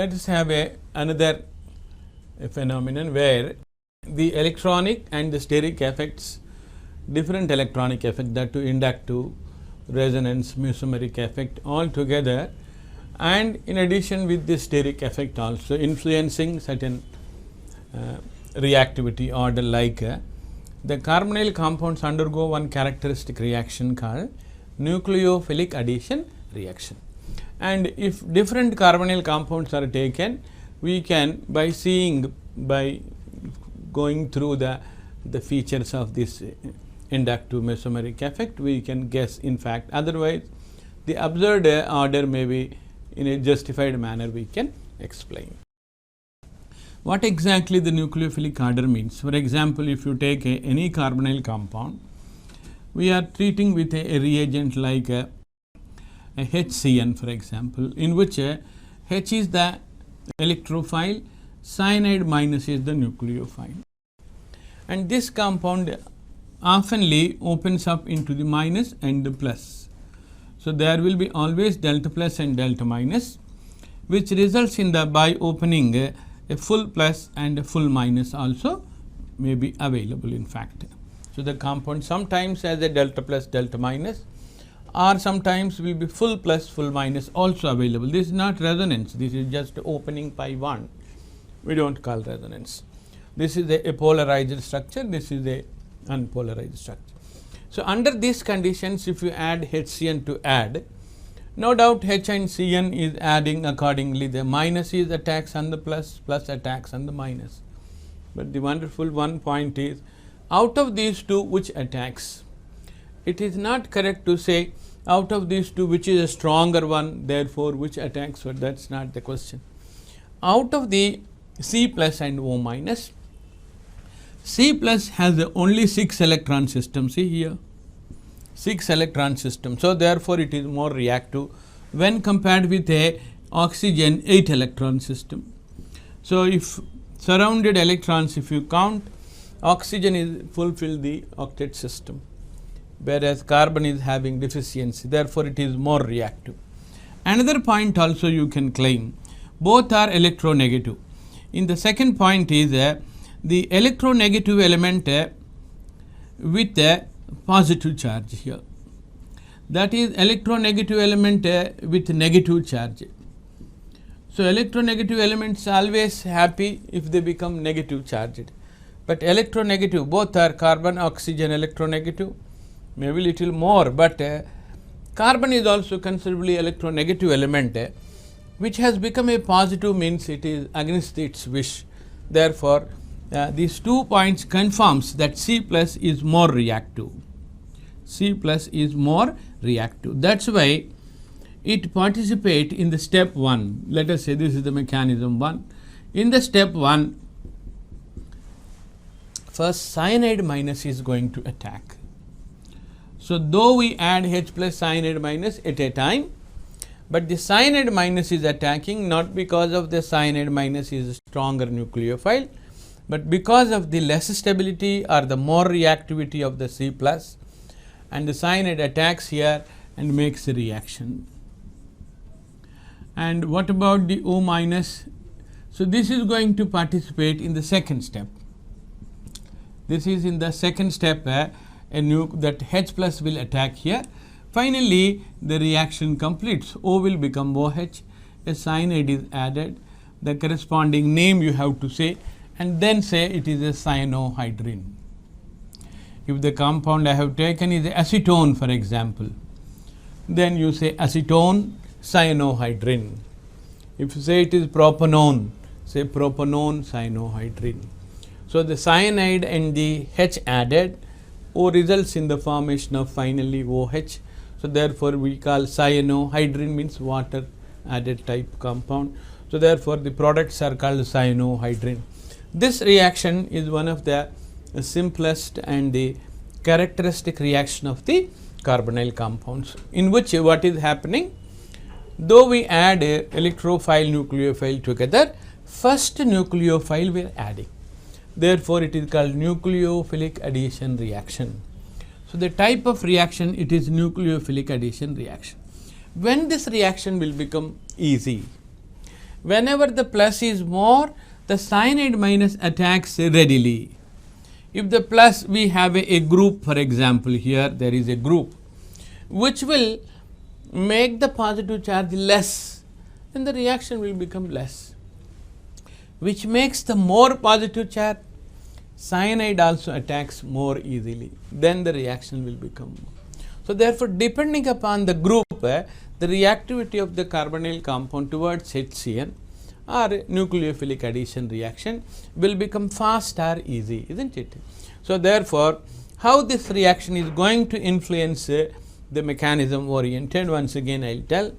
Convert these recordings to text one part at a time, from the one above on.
let us have another phenomenon where the electronic and the steric effects, different electronic effect, that to inductive, resonance, mesomeric effect all together, and in addition with the steric effect also influencing certain reactivity order, like the carbonyl compounds undergo one characteristic reaction called nucleophilic addition reaction. And if different carbonyl compounds are taken, we can, by going through the features of this inductive mesomeric effect, we can guess in fact. Otherwise, the observed order may be in a justified manner we can explain. What exactly the nucleophilic order means? For example, if you take any carbonyl compound, we are treating with a reagent like a HCN, for example, in which H is the electrophile, cyanide minus is the nucleophile. And this compound oftenly opens up into the minus and the plus. So, there will be always delta plus and delta minus, which results in the by opening a full plus and a full minus also may be available in fact. So, the compound sometimes has a delta plus delta minus, or sometimes will be full plus full minus also available. This is not resonance, this is just opening pi 1, we do not call resonance. This is a polarized structure, this is a unpolarized structure. So, under these conditions, if you add HCN to add, no doubt H and Cn is adding accordingly, the minus is attacks on the plus, plus attacks on the minus. But the wonderful one point is, out of these two which attacks, it is not correct to say out of these two which is a stronger one, therefore which attacks, but that is not the question. Out of the C plus and O minus, C plus has only 6 electron system, see here, 6 electron system. So, therefore, it is more reactive when compared with a oxygen 8 electron system. So, if surrounded electrons, if you count, oxygen is fulfill the octet system, whereas carbon is having deficiency, therefore, it is more reactive. Another point also you can claim, both are electronegative. In the second point is the electronegative element with a positive charge here, that is electronegative element with negative charge. So, electronegative elements always happy if they become negative charged, but electronegative, both are carbon, oxygen electronegative, maybe little more, but carbon is also considerably electronegative element, which has become a positive, means it is against its wish. Therefore, these 2 points confirms that C plus is more reactive. C plus is more reactive. That is why it participate in the step 1. Let us say this is the mechanism 1. In the step 1, first cyanide minus is going to attack. So, though we add H plus cyanide minus at a time, but the cyanide minus is attacking not because of the cyanide minus is a stronger nucleophile, but because of the less stability or the more reactivity of the C plus, and the cyanide attacks here and makes a reaction. And what about the O minus? So, this is going to participate in the second step. This is in the second step, that H plus will attack here. Finally, the reaction completes. O will become OH, a cyanide is added, the corresponding name you have to say, and then say it is a cyanohydrin. If the compound I have taken is acetone, for example, then you say acetone cyanohydrin. If you say it is propanone, say propanone cyanohydrin. So, the cyanide and the H added, O results in the formation of finally OH. So, therefore, we call cyanohydrin means water added type compound. So, therefore, the products are called cyanohydrin. This reaction is one of the simplest and the characteristic reaction of the carbonyl compounds, in which what is happening, though we add a electrophile nucleophile together, first nucleophile we are adding. Therefore, it is called nucleophilic addition reaction. So, the type of reaction, it is nucleophilic addition reaction. When this reaction will become easy? Whenever the plus is more, the cyanide minus attacks readily. If the plus, we have a group, for example, here there is a group which will make the positive charge less, then the reaction will become less, which makes the more positive charge, cyanide also attacks more easily, then the reaction will become more. So, therefore, depending upon the group, the reactivity of the carbonyl compound towards HCN or nucleophilic addition reaction will become fast or easy, isn't it? So, therefore, how this reaction is going to influence the mechanism oriented, once again I will tell.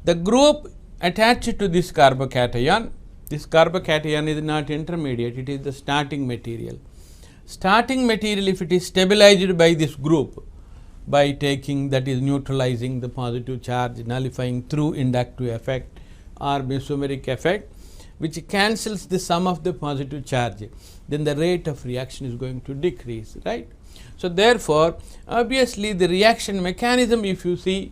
The group attached to this carbocation is not intermediate, it is the starting material. Starting material, if it is stabilized by this group, by taking, that is neutralizing the positive charge, nullifying through inductive effect or mesomeric effect, which cancels the sum of the positive charge, then the rate of reaction is going to decrease, right. So, therefore, obviously the reaction mechanism, if you see,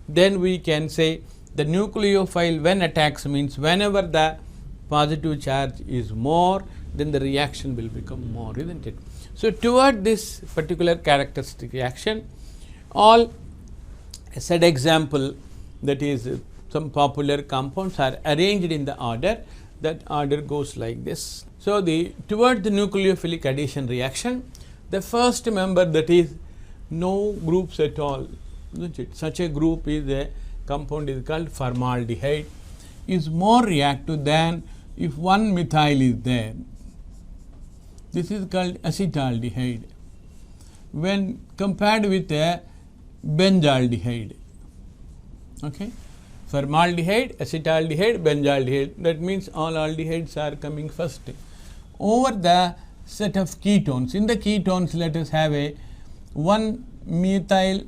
then we can say the nucleophile when attacks means whenever the positive charge is more, then the reaction will become more, isn't it. So, toward this particular characteristic reaction, all said example, that is some popular compounds are arranged in the order, that order goes like this. So, toward the nucleophilic addition reaction, the first member, that is no groups at all, isn't it? Such a group is a compound is called formaldehyde, is more reactive than if one methyl is there. This is called acetaldehyde when compared with a benzaldehyde. Okay. Formaldehyde, acetaldehyde, benzaldehyde, that means all aldehydes are coming first. Over the set of ketones, in the ketones let us have a one methyl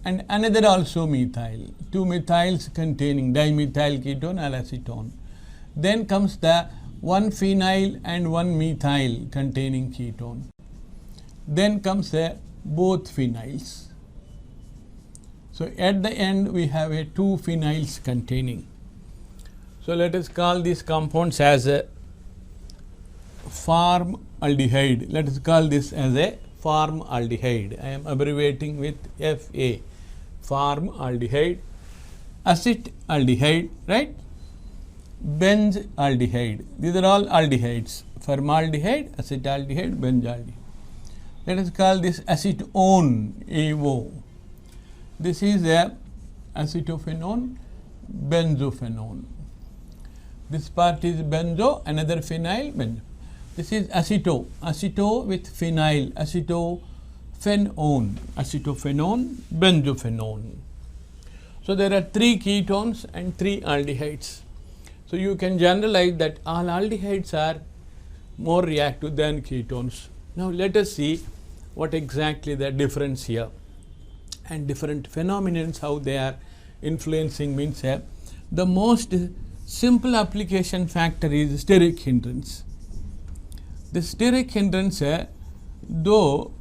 and another also methyl, two methyls containing dimethyl ketone or acetone. Then comes the one phenyl and one methyl containing ketone. Then comes both phenyls. So, at the end we have a two phenyls containing. So, let us call these compounds as a formaldehyde. Let us call this as a formaldehyde. I am abbreviating with FA, formaldehyde, acetaldehyde, right? Benzaldehyde. These are all aldehydes. Formaldehyde, acetaldehyde, benzaldehyde. Let us call this acetone, AO. This is a acetophenone, benzophenone. This part is benzo, another phenyl, benzo. This is aceto with phenyl, acetophenone, benzophenone. So, there are three ketones and three aldehydes. So, you can generalize that all aldehydes are more reactive than ketones. Now, let us see what exactly the difference here and different phenomena, how they are influencing means the most simple application factor is steric hindrance. The steric hindrance, though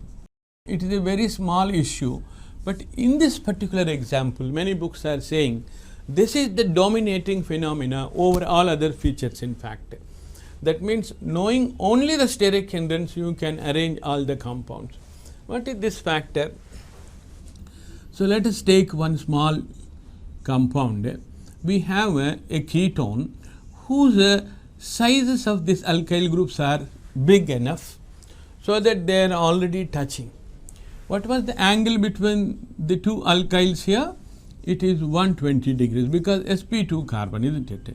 it is a very small issue, but in this particular example, many books are saying this is the dominating phenomena over all other features in fact. That means knowing only the steric hindrance, you can arrange all the compounds. What is this factor? So, let us take one small compound. We have a ketone whose sizes of these alkyl groups are big enough so that they are already touching. What was the angle between the two alkyls here? It is 120 degrees because sp2 carbon, isn't it?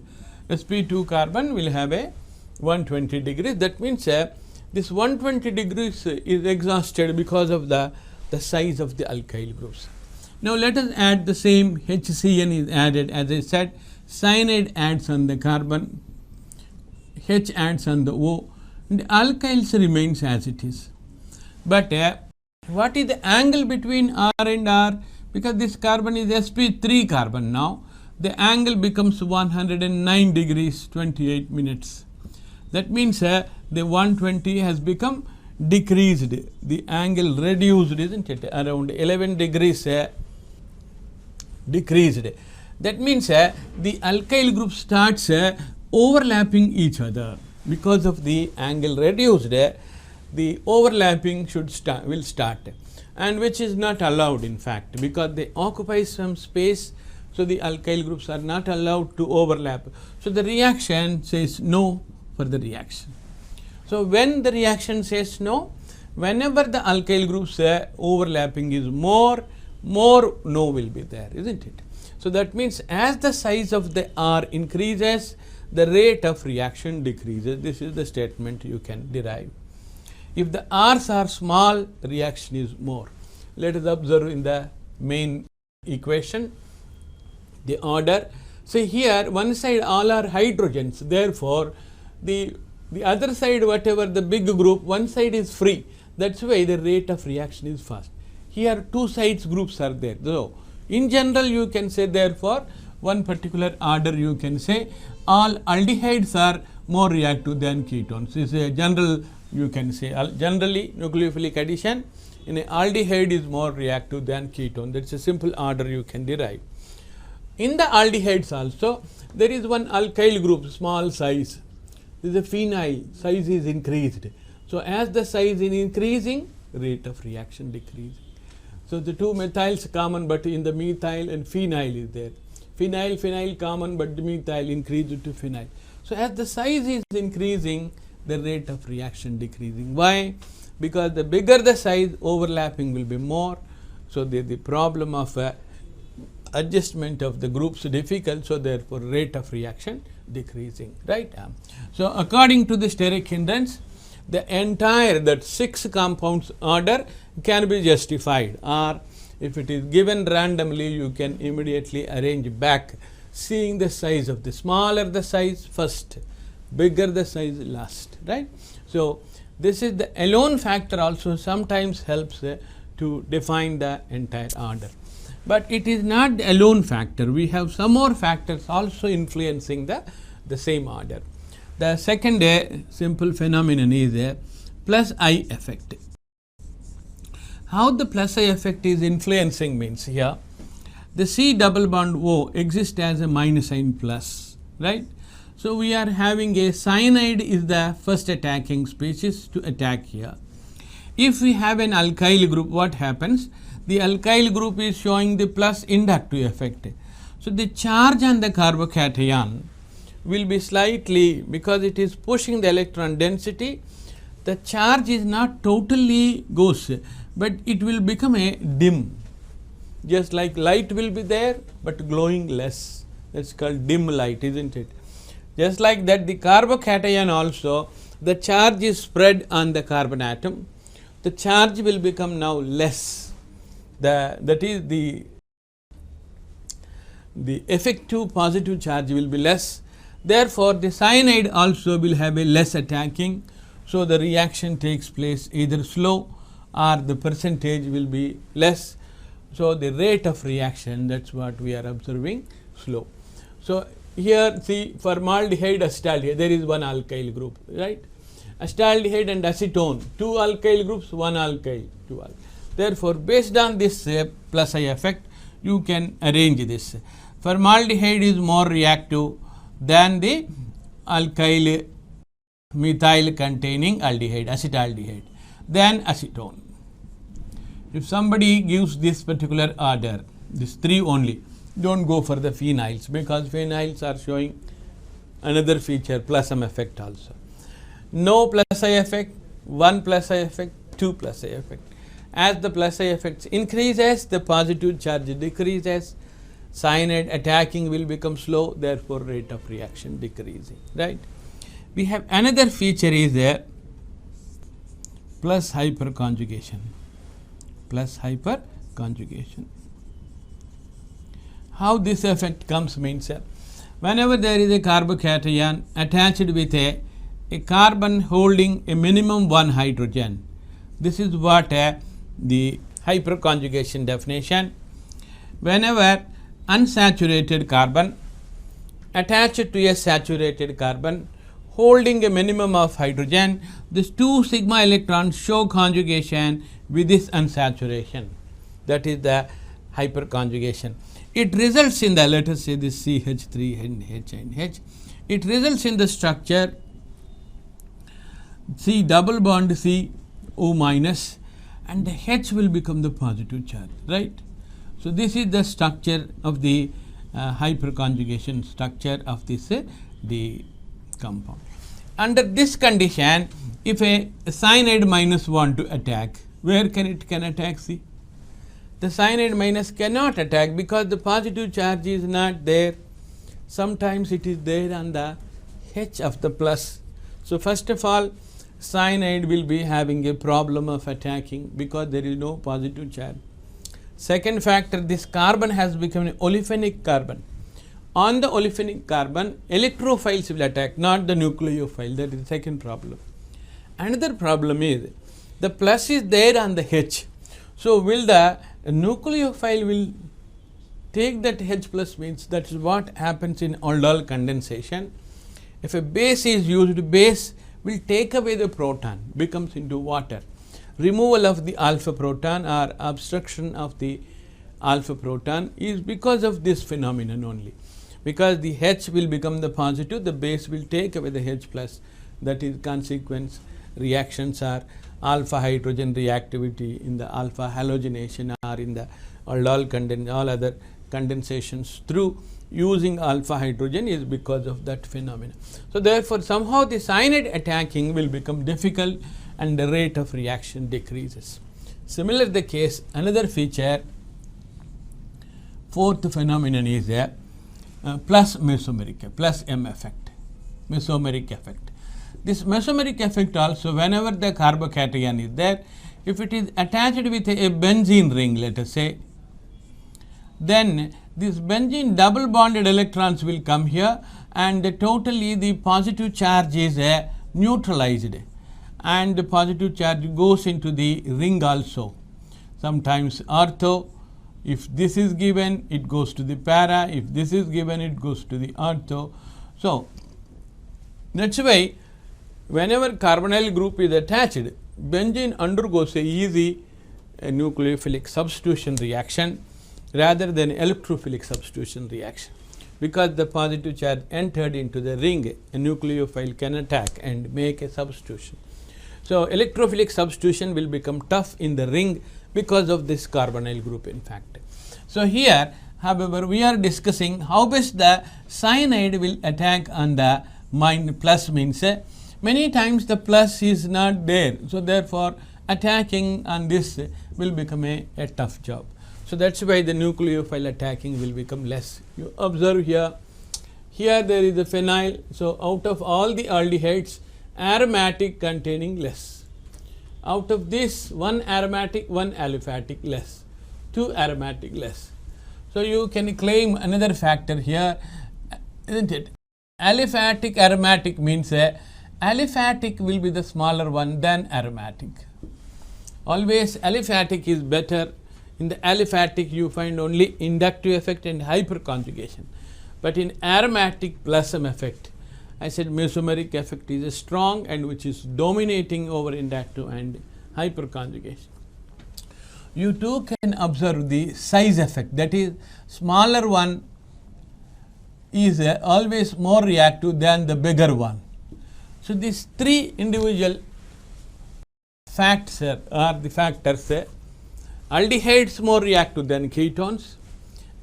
sp2 carbon will have a 120 degrees. That means this 120 degrees is exhausted because of the size of the alkyl groups. Now, let us add the same HCN is added. As I said, cyanide adds on the carbon, H adds on the O, and alkyls remains as it is. But what is the angle between R and R? Because this carbon is sp3 carbon now, the angle becomes 109 degrees 28 minutes. That means the 120 has become decreased, the angle reduced, isn't it? Around 11 degrees decreased. That means the alkyl group starts overlapping each other. Because of the angle reduced, the overlapping will start, and which is not allowed in fact, because they occupy some space. So, the alkyl groups are not allowed to overlap. So, the reaction says no for the reaction. So, when the reaction says no, whenever the alkyl groups overlapping is more no will be there, isn't it? So, that means as the size of the R increases, the rate of reaction decreases. This is the statement you can derive. If the R's are small, reaction is more. Let us observe in the main equation the order. So, here one side all are hydrogens, therefore, the other side whatever the big group, one side is free, that is why the rate of reaction is fast. Here two sides groups are there. So, in general you can say, therefore, one particular order you can say all aldehydes are more reactive than ketones. This is a general you can say. Generally nucleophilic addition in a aldehyde is more reactive than ketone. That is a simple order you can derive. In the aldehydes also there is one alkyl group, small size. This is a phenyl, size is increased. So, as the size is increasing, rate of reaction decreasing. So, the two methyls common, but in the methyl and phenyl is there. Phenyl common, but the methyl increased to phenyl. So, as the size is increasing, the rate of reaction decreasing. Why? Because the bigger the size, overlapping will be more. So, the problem of adjustment of the groups difficult. So, therefore, rate of reaction decreasing, right. So, according to the steric hindrance, the entire that 6 compounds order can be justified, or if it is given randomly, you can immediately arrange back, seeing the size of the smaller the size first, bigger the size last, right. So, this is the alone factor also sometimes helps to define the entire order, but it is not the alone factor. We have some more factors also influencing the same order. The second simple phenomenon is plus I effect. How the plus I effect is influencing means, here the C double bond O exists as a minus sign plus, right. So, we are having a cyanide is the first attacking species to attack here. If we have an alkyl group, what happens? The alkyl group is showing the plus inductive effect. So, the charge on the carbocation will be slightly, because it is pushing the electron density, the charge is not totally goes, but it will become a dim, just like light will be there, but glowing less. That is called dim light, isn't it? Just like that, the carbocation also, the charge is spread on the carbon atom, the charge will become now less. That is the effective positive charge will be less. Therefore, the cyanide also will have a less attacking. So, the reaction takes place either slow or the percentage will be less. So, the rate of reaction, that is what we are observing, slow. So, here see formaldehyde, acetaldehyde, there is one alkyl group, right. Acetaldehyde and acetone, two alkyl groups, one alkyl, two alkyl. Therefore, based on this plus I effect, you can arrange this. Formaldehyde is more reactive than the alkyl methyl containing aldehyde, acetaldehyde, than acetone. If somebody gives this particular order, this 3 only, do not go for the phenyls, because phenyls are showing another feature, plus some effect also. No plus I effect, 1 plus I effect, 2 plus I effect. As the plus I effects increases, the positive charge decreases, cyanide attacking will become slow, therefore, rate of reaction decreasing, right. We have another feature is a plus hyperconjugation, plus hyperconjugation. How this effect comes means, whenever there is a carbocation attached with a carbon holding a minimum 1 hydrogen, this is what the hyperconjugation definition. Whenever unsaturated carbon attached to a saturated carbon holding a minimum of hydrogen, these 2 sigma electrons show conjugation with this unsaturation, that is the hyperconjugation. It results in the, let us say, this CH3 and H and H. it results in the structure C double bond C O minus, and the H will become the positive charge, right. So, this is the structure of the hyperconjugation structure of this the compound. Under this condition, if a cyanide minus want to attack, where can attack? See, the cyanide minus cannot attack because the positive charge is not there. Sometimes it is there on the H of the plus. So, first of all, cyanide will be having a problem of attacking because there is no positive charge. Second factor, this carbon has become an olefinic carbon. On the olefinic carbon, electrophiles will attack, not the nucleophile. That is the second problem. Another problem is the plus is there on the H. So, will the nucleophile will take that H plus, means that is what happens in aldol condensation. If a base is used, base will take away the proton, becomes into water. Removal of the alpha proton or obstruction of the alpha proton is because of this phenomenon only. Because the H will become the positive, the base will take away the H plus. That is consequence reactions are alpha hydrogen reactivity in the alpha halogenation or in the aldol all other condensations through using alpha hydrogen is because of that phenomenon. So, therefore, somehow the cyanide attacking will become difficult and the rate of reaction decreases. Similar the case, another feature, fourth phenomenon is a plus mesomeric, plus M effect, mesomeric effect. This mesomeric effect also, whenever the carbocation is there, if it is attached with a benzene ring, let us say, then this benzene double bonded electrons will come here and totally the positive charge is neutralized, and the positive charge goes into the ring also. Sometimes ortho, if this is given, it goes to the para, if this is given, it goes to the ortho. So, that is why whenever carbonyl group is attached, benzene undergoes a easy nucleophilic substitution reaction rather than electrophilic substitution reaction, because the positive charge entered into the ring, a nucleophile can attack and make a substitution. So, electrophilic substitution will become tough in the ring because of this carbonyl group in fact. So, here however, we are discussing how best the cyanide will attack on the plus, means many times the plus is not there. So, therefore, attacking on this will become a tough job. So, that is why the nucleophile attacking will become less. You observe here, there is a phenyl. So, out of all the aldehydes, aromatic containing less. Out of this, one aromatic, one aliphatic less, two aromatic less. So, you can claim another factor here, isn't it? Aliphatic aromatic means aliphatic will be the smaller one than aromatic. Always aliphatic is better. In the aliphatic you find only inductive effect and hyperconjugation, but in aromatic plus M effect, I said mesomeric effect is strong and which is dominating over inductive and hyperconjugation. You too can observe the size effect, that is smaller one is always more reactive than the bigger one. So, these three individual facts are the factors. Aldehydes more reactive than ketones,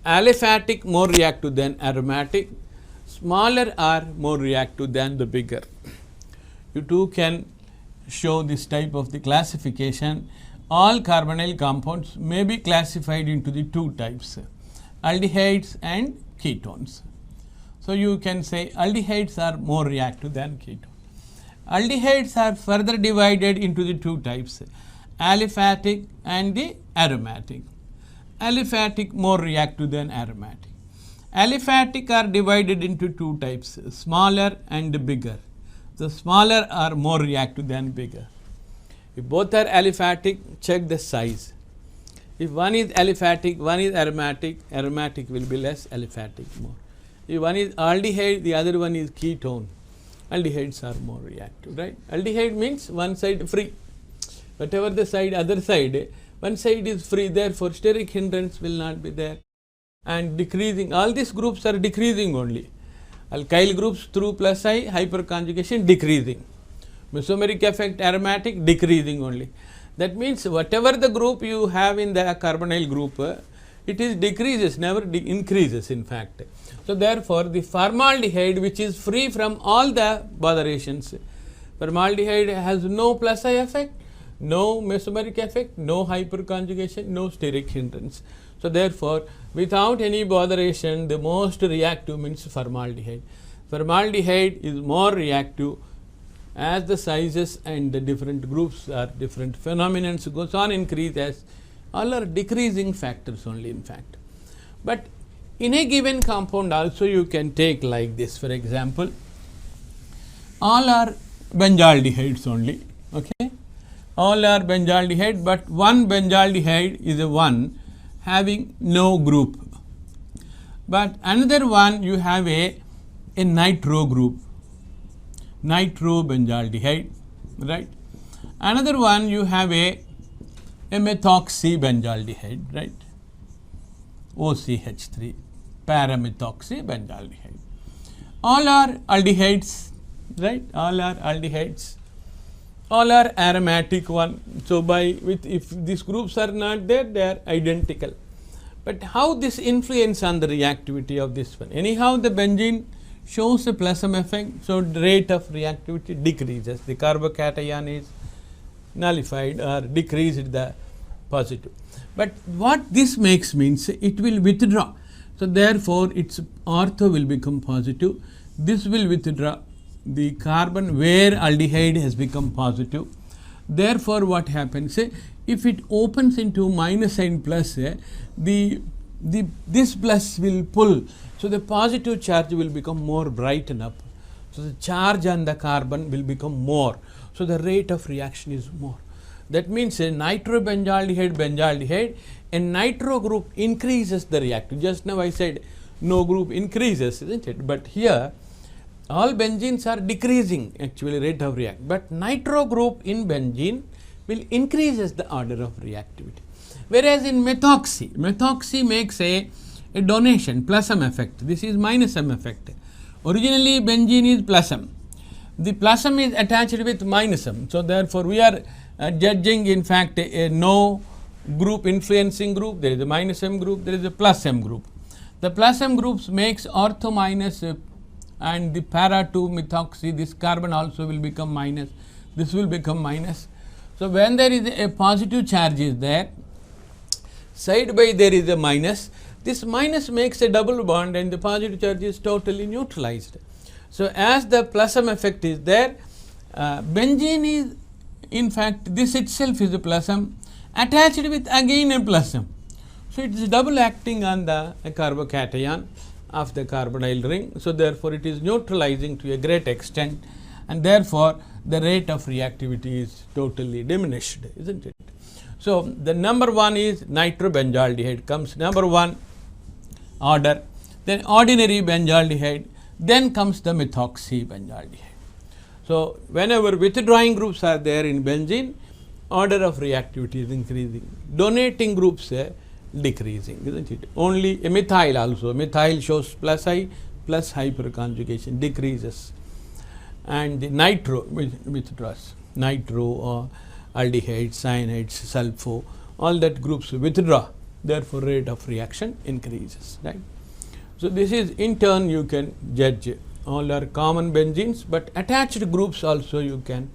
aliphatic more reactive than aromatic, smaller are more reactive than the bigger. You too can show this type of the classification. All carbonyl compounds may be classified into the two types, aldehydes and ketones. So, you can say aldehydes are more reactive than ketones. Aldehydes are further divided into the two types, aliphatic and the aromatic. Aliphatic more reactive than aromatic. Aliphatic are divided into two types, smaller and bigger. The smaller are more reactive than bigger. If both are aliphatic, check the size. If one is aliphatic, one is aromatic, aromatic will be less, aliphatic more. If one is aldehyde, the other one is ketone, aldehydes are more reactive, right? Aldehyde means one side free. Whatever the side, other side, one side is free, therefore steric hindrance will not be there and decreasing. All these groups are decreasing only. Alkyl groups through plus I, hyperconjugation decreasing. Mesomeric effect aromatic decreasing only. That means whatever the group you have in the carbonyl group, it is decreases, never increases in fact. So therefore, the formaldehyde, which is free from all the botherations, formaldehyde has no plus I effect, no mesomeric effect, no hyperconjugation, no steric hindrance. So therefore, without any botheration, the most reactive means formaldehyde. Formaldehyde is more reactive as the sizes and the different groups are different phenomena goes on increase, as all are decreasing factors only in fact. But in a given compound also you can take like this, for example, all are benzaldehydes only, okay. All are benzaldehyde, but one benzaldehyde is a one having no group, but another one you have a nitro group, nitro benzaldehyde, right. Another one you have a methoxy benzaldehyde, right, OCH3, paramethoxy benzaldehyde. All are aldehydes, right, all are aldehydes, all are aromatic one. So by with if these groups are not there, they are identical. But how this influence on the reactivity of this one? Anyhow, the benzene shows a plasma effect, so the rate of reactivity decreases. The carbocation is nullified or decreased the positive. But what this makes means it will withdraw. So therefore, its ortho will become positive. This will withdraw the carbon where aldehyde has become positive. Therefore, what happens? If it opens into minus sign plus, this plus will pull. So the positive charge will become more brighten up. So the charge on the carbon will become more. So the rate of reaction is more. That means a nitrobenzaldehyde, a nitro group increases the reactivity. Just now I said no group increases, isn't it? But here all benzenes are decreasing actually rate of react, but nitro group in benzene will increases the order of reactivity. Whereas in methoxy makes a donation plus M effect. This is minus M effect. Originally benzene is plus M. The plus M is attached with minus M. So therefore we are judging in fact a no group influencing group. There is a minus M group, there is a plus M group. The plus M groups makes ortho minus and the para 2 methoxy, this carbon also will become minus, this will become minus. So when there is a positive charge is there, side by there is a minus, this minus makes a double bond and the positive charge is totally neutralized. So as the plus M effect is there, benzene is in fact this itself is a plus M attached with again a plus M. So it is double acting on the carbocation of the carbonyl ring. So therefore it is neutralizing to a great extent, and therefore the rate of reactivity is totally diminished, isn't it? So the number one is nitrobenzaldehyde comes number one order, then ordinary benzaldehyde, then comes the methoxy benzaldehyde. So whenever withdrawing groups are there in benzene, order of reactivity is increasing, donating groups decreasing, isn't it? Only a methyl also, methyl shows plus I plus hyperconjugation decreases, and the nitro withdraws, nitro or aldehydes, cyanides, sulfo, all that groups withdraw, therefore rate of reaction increases, right. So this is in turn you can judge, all are common benzenes, but attached groups also you can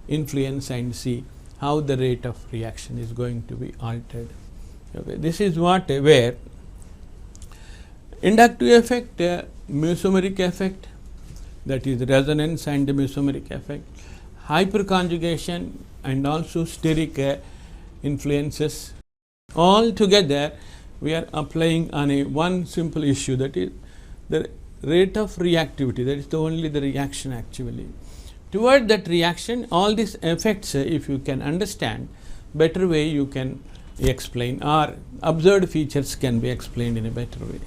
influence and see how the rate of reaction is going to be altered. Okay. This is what where inductive effect, mesomeric effect, that is resonance and mesomeric effect, hyperconjugation and also steric influences, all together we are applying on a one simple issue, that is the rate of reactivity, that is the only the reaction actually. Toward that reaction, all these effects if you can understand better way, you can explain, or observed features can be explained in a better way.